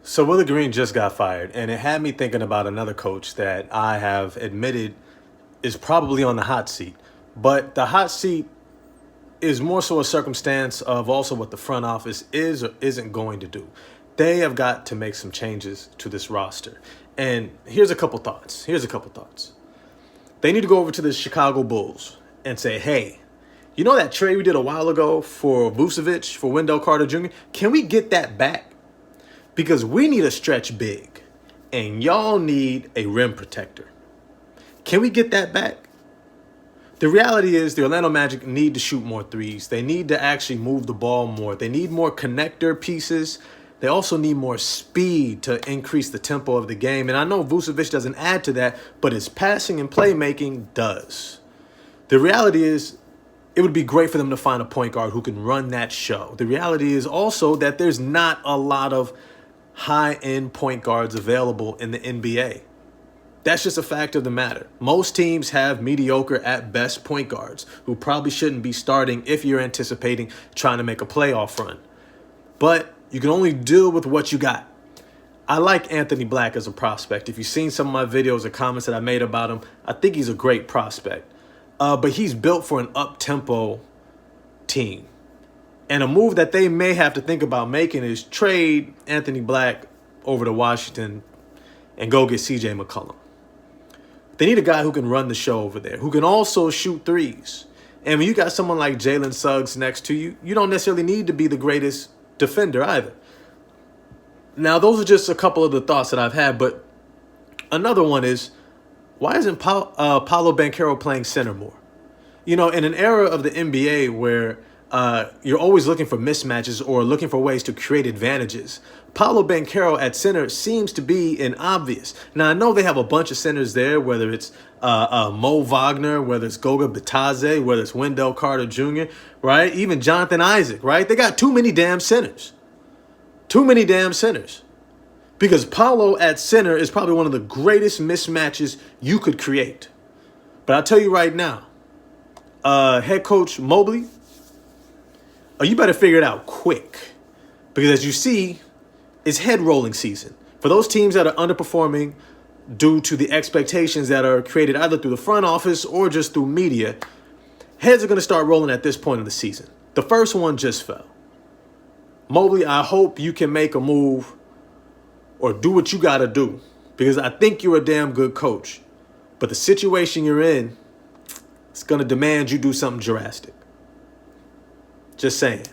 So Willie Green just got fired, and it had me thinking about another coach that I have admitted is probably on the hot seat. But the hot seat is more so a circumstance of also what the front office is or isn't going to do. They have got to make some changes to this roster. And here's a couple thoughts. They need to go over to the Chicago Bulls and say, hey, you know that trade we did a while ago for Vucevic, for Wendell Carter Jr.? Can we get that back? Because we need a stretch big, and y'all need a rim protector. Can we get that back? The reality is the Orlando Magic need to shoot more threes. They need to actually move the ball more. They need more connector pieces. They also need more speed to increase the tempo of the game. And I know Vucevic doesn't add to that, but his passing and playmaking does. The reality is it would be great for them to find a point guard who can run that show. The reality is also that there's not a lot of high-end point guards available in the NBA. That's just a fact of the matter. Most teams have mediocre at best point guards who probably shouldn't be starting if you're anticipating trying to make a playoff run. But you can only deal with what you got. I like Anthony Black as a prospect. If you've seen some of my videos or comments that I made about him, I think he's a great prospect. But he's built for an up-tempo team. And a move that they may have to think about making is trade Anthony Black over to Washington and go get C.J. McCollum. They need a guy who can run the show over there, who can also shoot threes. And when you got someone like Jalen Suggs next to you, you don't necessarily need to be the greatest defender either. Now, those are just a couple of the thoughts that I've had, but another one is, why isn't Paolo Banchero playing center more? You know, in an era of the NBA where you're always looking for mismatches or looking for ways to create advantages, Paolo Banchero at center seems to be an obvious. Now, I know they have a bunch of centers there, whether it's Mo Wagner, whether it's Goga Bitadze, whether it's Wendell Carter Jr., right? Even Jonathan Isaac, right? They got too many damn centers. Because Paolo at center is probably one of the greatest mismatches you could create. But I'll tell you right now, head coach Mobley, you better figure it out quick. Because as you see, it's head rolling season. For those teams that are underperforming due to the expectations that are created either through the front office or just through media, heads are going to start rolling at this point of the season. The first one just fell. Mobley, I hope you can make a move or do what you got to do, because I think you're a damn good coach. But the situation you're in, it's going to demand you do something drastic. Just saying.